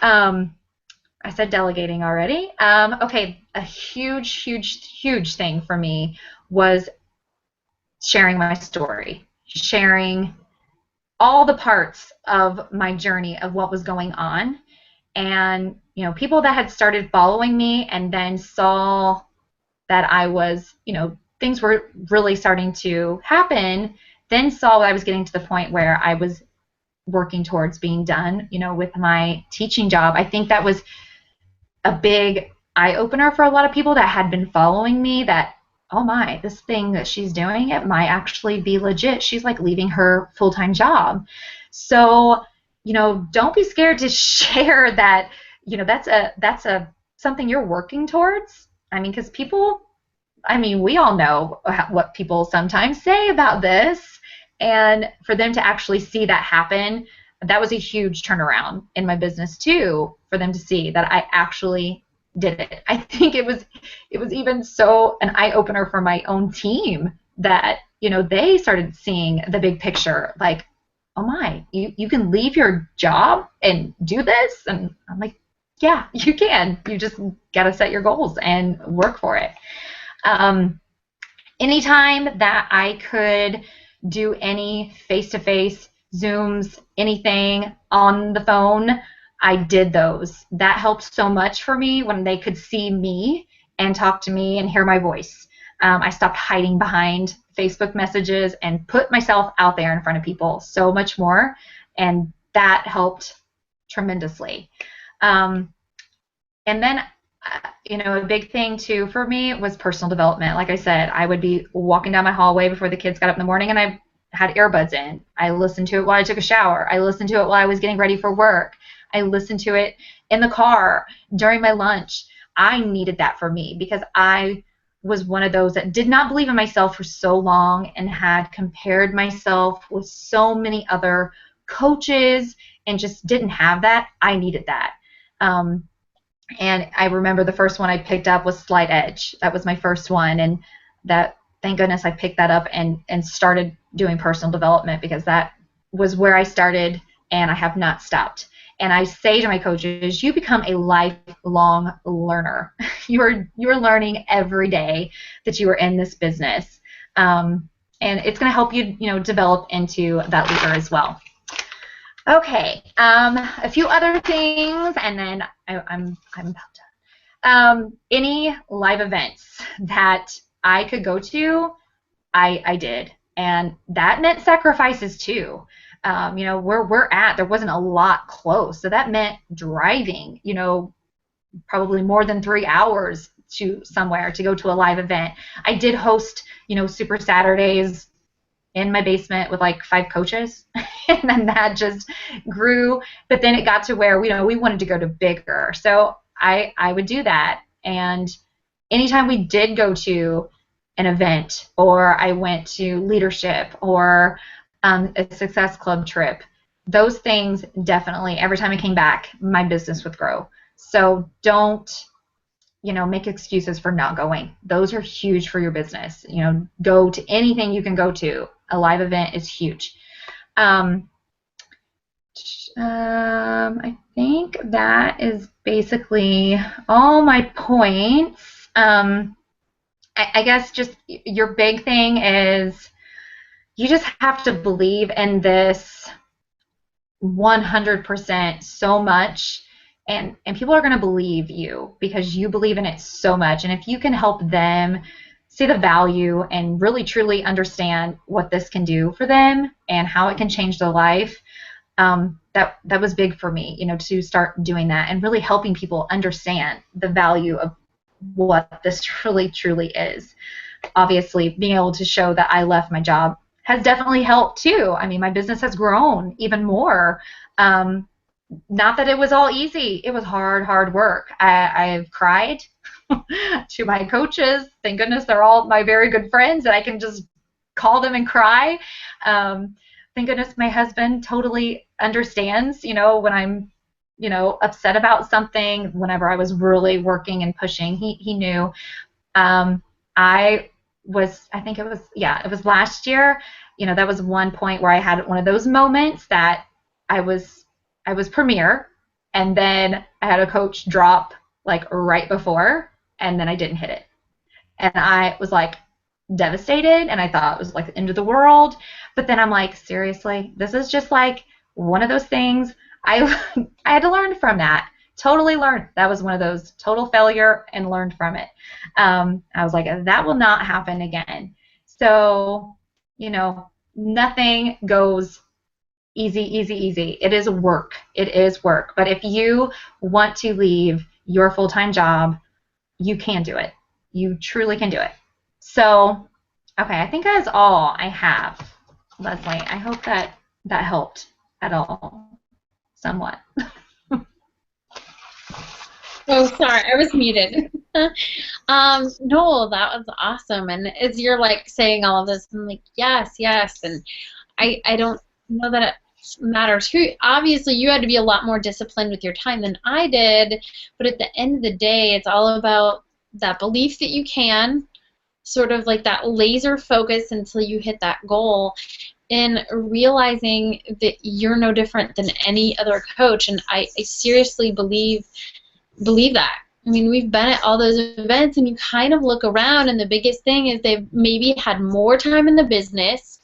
S2: I said delegating already. Okay, a huge thing for me was sharing my story, sharing all the parts of my journey of what was going on. And, people that had started following me and then saw that I was, things were really starting to happen, then saw that I was getting to the point where I was working towards being done, with my teaching job. I think that was a big eye-opener for a lot of people that had been following me, that, oh my, this thing that she's doing, it might actually be legit. She's like leaving her full-time job. So, don't be scared to share that, that's something you're working towards. I mean, because we all know what people sometimes say about this, and for them to actually see that happen, that was a huge turnaround in my business too, for them to see that I actually did it. I think it was even so an eye-opener for my own team that, they started seeing the big picture, like, oh my, you can leave your job and do this? And I'm like, yeah, you can. You just got to set your goals and work for it. Anytime that I could do any face-to-face Zooms, anything on the phone, I did those. That helped so much for me when they could see me and talk to me and hear my voice. I stopped hiding behind Facebook messages and put myself out there in front of people so much more, and that helped tremendously. And then, a big thing too for me was personal development. Like I said, I would be walking down my hallway before the kids got up in the morning, and I had earbuds in. I listened to it while I took a shower. I listened to it while I was getting ready for work. I listened to it in the car during my lunch. I needed that for me because I was one of those that did not believe in myself for so long and had compared myself with so many other coaches and just didn't have that. I needed that. And I remember the first one I picked up was Slight Edge. That was my first one. And that, thank goodness I picked that up and started doing personal development because that was where I started and I have not stopped. And I say to my coaches, you become a lifelong learner. You're learning every day that you are in this business. And it's going to help you, develop into that leader as well. Okay, a few other things, and then I'm about done. Any live events that I could go to, I did, and that meant sacrifices too. Where we're at, there wasn't a lot close, so that meant driving, probably more than 3 hours to somewhere to go to a live event. I did host, Super Saturdays in my basement with like 5 coaches, and then that just grew. But then it got to where we wanted to go to bigger, so I would do that. And anytime we did go to an event, or I went to leadership or a Success Club trip, those things definitely, every time I came back, my business would grow. So don't make excuses for not going. Those are huge for your business. Go to anything you can go to. A live event is huge. I think that is basically all my points. I guess just your big thing is you just have to believe in this 100% so much. And people are going to believe you because you believe in it so much. And if you can help them see the value and really truly understand what this can do for them and how it can change their life, that was big for me, to start doing that and really helping people understand the value of what this truly, truly is. Obviously, being able to show that I left my job has definitely helped too. I mean, my business has grown even more. Not that it was all easy. It was hard work. I've cried to my coaches. Thank goodness they're all my very good friends and I can just call them and cry. Thank goodness my husband totally understands, when I'm, upset about something. Whenever I was really working and pushing, he knew. It was last year, that was one point where I had one of those moments that I was premier, and then I had a coach drop like right before, and then I didn't hit it. And I was like devastated, and I thought it was like the end of the world. But then I'm like, seriously, this is just like one of those things. I had to learn from that. Totally learned. That was one of those total failure and learned from it. I was like, that will not happen again. So, nothing goes easy. It is work. It is work. But if you want to leave your full-time job, you can do it. You truly can do it. So, okay, I think that's all I have, Leslie. I hope that helped at all, somewhat.
S1: Oh, sorry, I was muted. No, that was awesome. And as you're like saying all of this, I'm like, yes, and I don't know that it matters who. Obviously, you had to be a lot more disciplined with your time than I did, but at the end of the day, it's all about that belief that you can, sort of like that laser focus until you hit that goal, and realizing that you're no different than any other coach. And I seriously believe that. I mean, we've been at all those events, and you kind of look around, and the biggest thing is they've maybe had more time in the business,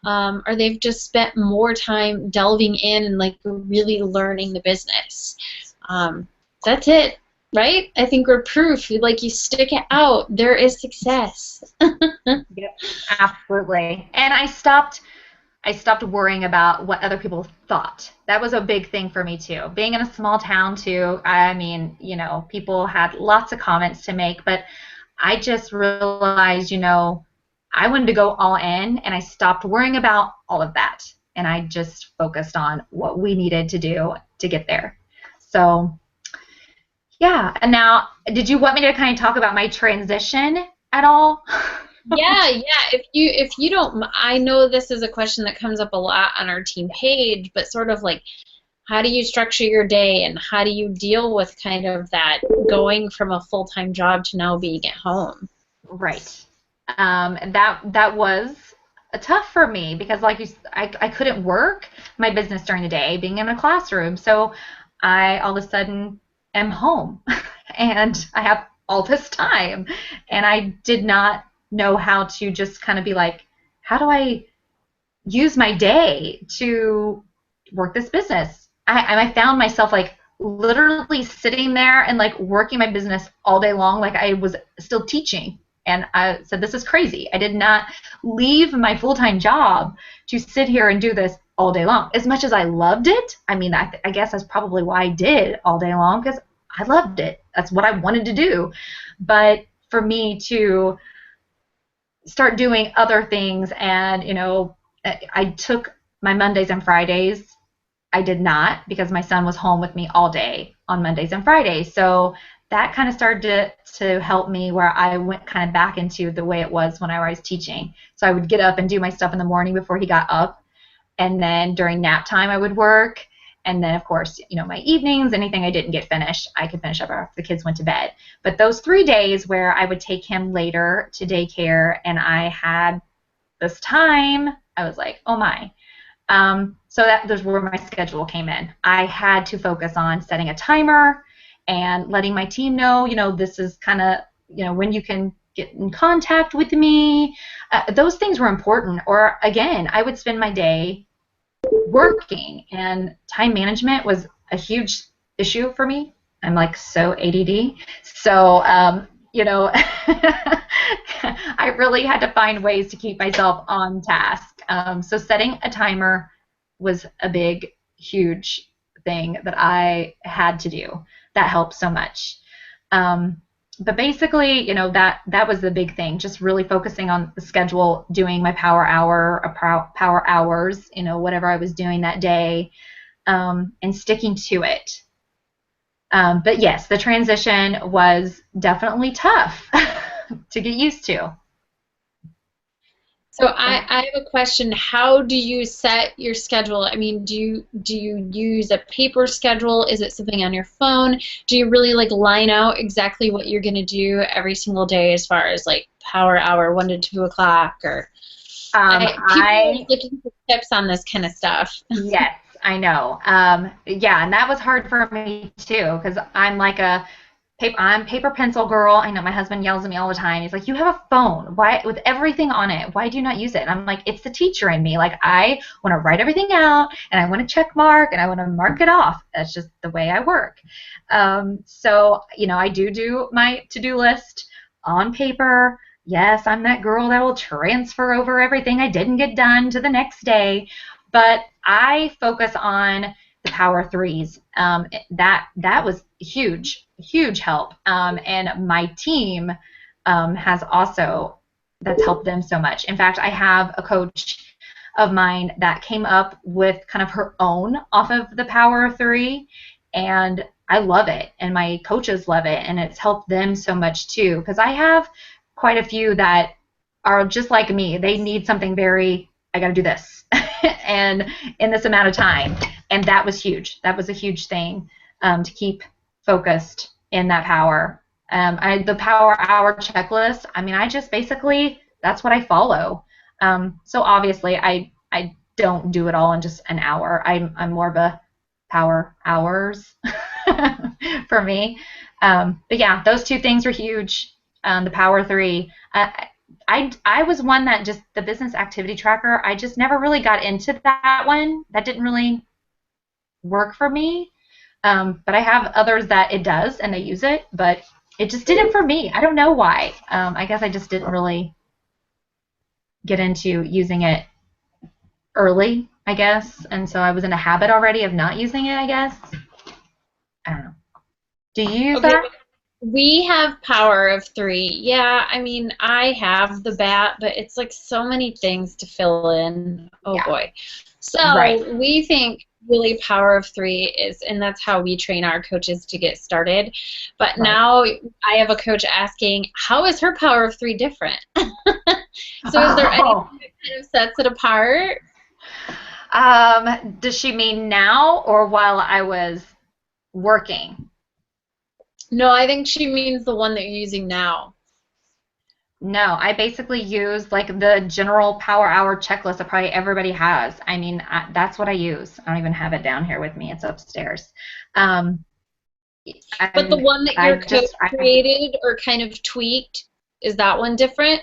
S1: or they've just spent more time delving in and like really learning the business. That's it, right? I think we're proof. Like, you stick it out, there is success.
S2: Yep, absolutely. And I stopped worrying about what other people thought. That was a big thing for me too. Being in a small town too, I mean, people had lots of comments to make, but I just realized, I wanted to go all in, and I stopped worrying about all of that. And I just focused on what we needed to do to get there. So, yeah. And now, did you want me to kind of talk about my transition at all?
S1: Yeah, yeah. If you don't, I know this is a question that comes up a lot on our team page, but sort of like, how do you structure your day, and how do you deal with kind of that going from a full-time job to now being at home?
S2: Right. That was tough for me because, like I couldn't work my business during the day, being in a classroom. So I all of a sudden am home, and I have all this time, and I did not know how to just kind of be like, how do I use my day to work this business? I found myself like literally sitting there and like working my business all day long, like I was still teaching. And I said, this is crazy. I did not leave my full-time job to sit here and do this all day long. As much as I loved it, I mean, I guess that's probably why I did all day long, because I loved it. That's what I wanted to do. But for me to start doing other things, and, I took my Mondays and Fridays. I did not, because my son was home with me all day on Mondays and Fridays. So that kind of started to help me, where I went kind of back into the way it was when I was teaching. So I would get up and do my stuff in the morning before he got up. And then during nap time, I would work. And then, of course, my evenings, anything I didn't get finished, I could finish up after the kids went to bed. But those 3 days where I would take him later to daycare and I had this time, I was like, oh my. So that's where my schedule came in. I had to focus on setting a timer and letting my team know, this is kind of, when you can get in contact with me. Those things were important. Or, again, I would spend my day working, and time management was a huge issue for me. I'm like so ADD. So, I really had to find ways to keep myself on task. So setting a timer was a big, huge thing that I had to do. That helped so much. But basically, that was the big thing, just really focusing on the schedule, doing my power hours, whatever I was doing that day, and sticking to it. But yes, the transition was definitely tough to get used to.
S1: So I have a question. How do you set your schedule? I mean, do you use a paper schedule? Is it something on your phone? Do you really like line out exactly what you're going to do every single day, as far as like power hour, 1 to 2 o'clock, or people are looking for tips on this kind of stuff.
S2: Yes, I know. Yeah, and that was hard for me too, because I'm like I'm paper pencil girl. I know my husband yells at me all the time. He's like, you have a phone. Why, with everything on it, why do you not use it? And I'm like, it's the teacher in me. Like, I want to write everything out, and I want to check mark, and I want to mark it off. That's just the way I work. So, I do my to-do list on paper. Yes, I'm that girl that will transfer over everything I didn't get done to the next day. But I focus on the power threes. That was huge help. And my team has also, that's helped them so much. In fact, I have a coach of mine that came up with kind of her own off of the power three, and I love it, and my coaches love it, and it's helped them so much too, because I have quite a few that are just like me. They need something I got to do this and in this amount of time. And that was huge. That was a huge thing, to keep focused in that power. The power hour checklist, I mean, I just basically, that's what I follow. So obviously I don't do it all in just an hour. I'm more of a power hours for me. But yeah, those two things are huge. The power three. I was one that just, the business activity tracker, I just never really got into that one. That didn't really work for me. But I have others that it does, and they use it, but it just didn't for me. I don't know why. I guess I just didn't really get into using it early, I guess. And so I was in a habit already of not using it, I guess. I don't know. Do you use that?
S1: We have power of three. Yeah, I mean, I have the bat, but it's like so many things to fill in. Oh
S2: Yeah.
S1: boy.
S2: Right.
S1: So we think really power of three is, and that's how we train our coaches to get started. But
S2: Right.
S1: now I have a coach asking, how is her power of three different? So is there anything
S2: Oh.
S1: that kind of sets it apart?
S2: Does she mean now or while I was working?
S1: No, I think she means the one that you're using now.
S2: No, I basically use like the general power hour checklist that probably everybody has. I mean, that's what I use. I don't even have it down here with me. It's upstairs. Um,
S1: But the
S2: I'm,
S1: one that
S2: I
S1: your coach
S2: just, I,
S1: created or kind of tweaked, is that one different?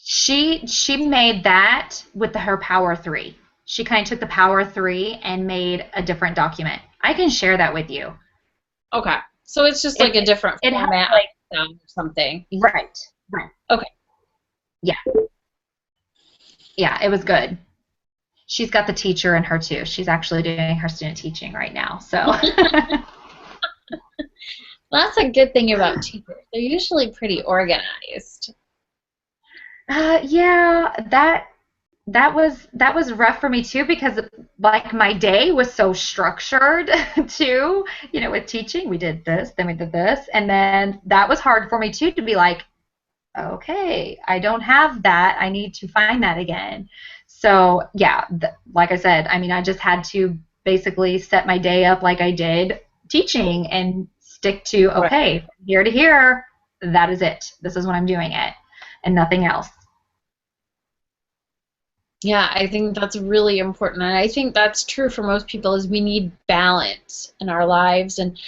S2: she made that with her Power 3. She kind of took the Power 3 and made a different document. I can share that with you.
S1: Okay. So it's just like
S2: It
S1: a different
S2: it has
S1: format
S2: like
S1: or something.
S2: right. Right.
S1: Okay.
S2: Yeah. Yeah, it was good. She's got the teacher in her too. She's actually doing her student teaching right now. So
S1: Well, that's a good thing about teachers. They're usually pretty organized.
S2: yeah, that was rough for me too because like my day was so structured too. With teaching, we did this, then we did this, and then that was hard for me too to be like, okay, I don't have that. I need to find that again. So yeah, like I said, I mean, I just had to basically set my day up like I did teaching and stick to
S1: Right.
S2: okay, from here to here, that is it. This is when I'm doing it, and nothing else.
S1: Yeah, I think that's really important. And I think that's true for most people is we need balance in our lives. And,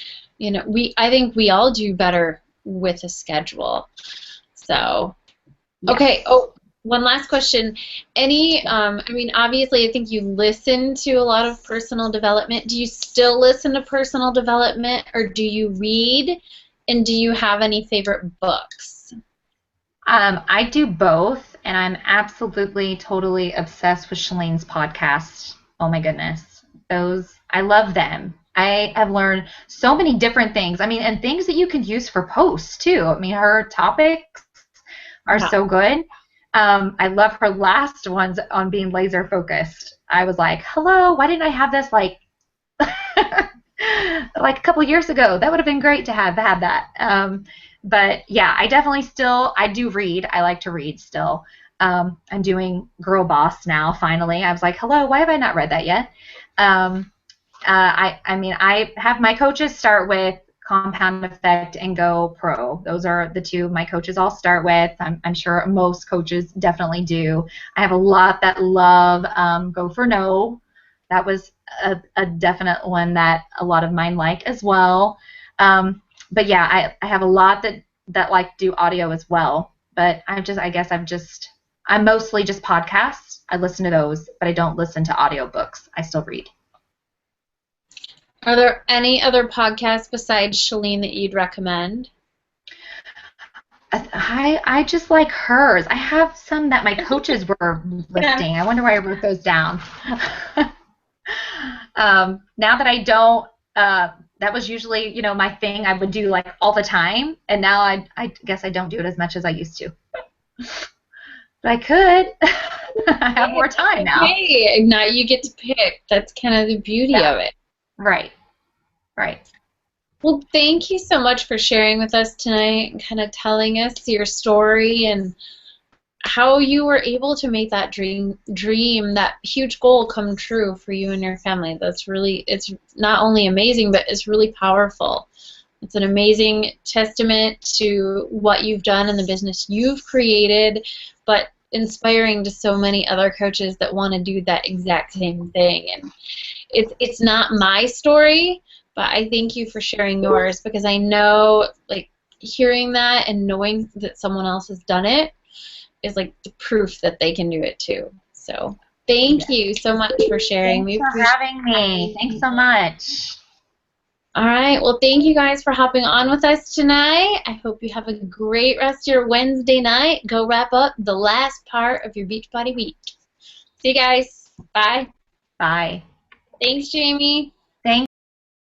S1: I think we all do better with a schedule. So, okay.
S2: Yes.
S1: Oh, one last question. I mean, obviously, I think you listen to a lot of personal development. Do you still listen to personal development or do you read? And do you have any favorite books?
S2: I do both, and I'm absolutely, totally obsessed with Shalene's podcast. Oh my goodness. I love them. I have learned so many different things. I mean, and things that you can use for posts too. I mean, her topics are
S1: Yeah.
S2: so good. I love her last ones on being laser focused. I was like, hello, why didn't I have this like like a couple years ago? That would have been great to have had that. But yeah, I do read. I like to read still. I'm doing Girl Boss now, finally. I was like, hello, why have I not read that yet? I mean, I have my coaches start with Compound Effect and Go Pro. Those are the two my coaches all start with. I'm sure most coaches definitely do. I have a lot that love Go for No. That was a definite one that a lot of mine like as well. But yeah, I have a lot that like do audio as well. But I'm mostly just podcasts. I listen to those, but I don't listen to audiobooks. I still read.
S1: Are there any other podcasts besides Shalene that you'd recommend?
S2: I just like hers. I have some that my coaches were
S1: Yeah.
S2: listing. I wonder why I wrote those down. Now that I don't, that was usually, my thing I would do like all the time. And now I guess I don't do it as much as I used to. But I could. I have more time now.
S1: Okay, now you get to pick. That's kind of the beauty
S2: Yeah.
S1: of it.
S2: Right. Right.
S1: Well, thank you so much for sharing with us tonight and kind of telling us your story and how you were able to make that dream, that huge goal come true for you and your family. It's not only amazing, but it's really powerful. It's an amazing testament to what you've done and the business you've created, but inspiring to so many other coaches that want to do that exact same thing. And it's not my story, but I thank you for sharing yours because I know, like, hearing that and knowing that someone else has done it is like the proof that they can do it too. So thank you so much for sharing.
S2: Thanks
S1: We
S2: for
S1: appreciate
S2: having me. Thanks so much.
S1: All right. Well, thank you guys for hopping on with us tonight. I hope you have a great rest of your Wednesday night. Go wrap up the last part of your Beachbody week. See you guys. Bye.
S2: Bye.
S1: Thanks, Jayme.